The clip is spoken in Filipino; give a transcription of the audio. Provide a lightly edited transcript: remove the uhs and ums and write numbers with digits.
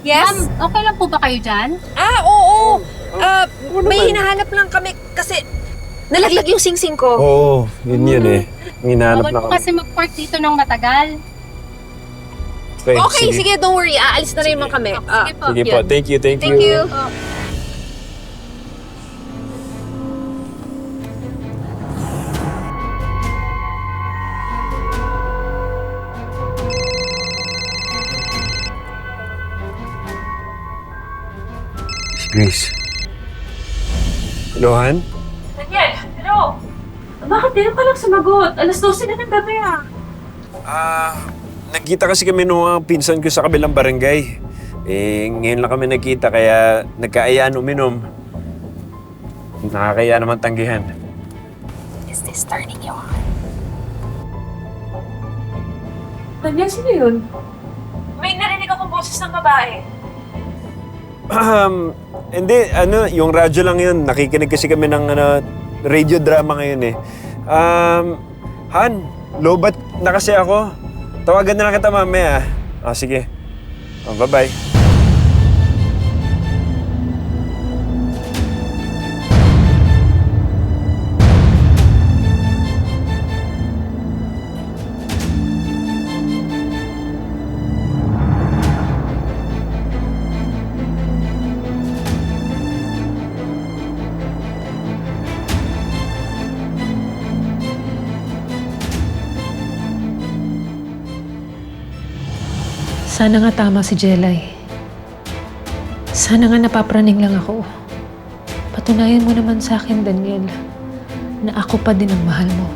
Yes? Ma'am, okay lang po ba kayo dyan? Oo. May naman. hinahanap lang kami kasi nalaglag yung singsing ko. Oo, yun eh. Hinahanap Bawal na po kami. kasi mag-park dito ng matagal. Okay, sige, don't worry. Aalis na rin naman kami. Sige po. Sige po, Yun. thank you. Thank you. Grace. Hello, Han? Daniel, hello! Bakit di ka lang sumagot? Alas 12 na ng gabi Nagkita kasi kami nung mga pinsan ko sa kabilang barangay. Ngayon lang kami nagkita kaya nagkaayaan uminom. Nakakaya naman tanggihan. Is this turning you on? Daniel, sino yun? May narinig akong boses ng babae. Hindi, yung radyo lang yun. Nakikinig kasi kami ng radio drama ngayon eh. Han, lobat na kasi ako. Tawagan na lang kita mamaya. Sige. Bye-bye. Sana nga tama si Jelay. Sana nga napapraning lang ako. Patunayan mo naman sa akin, Daniel, na ako pa din ang mahal mo.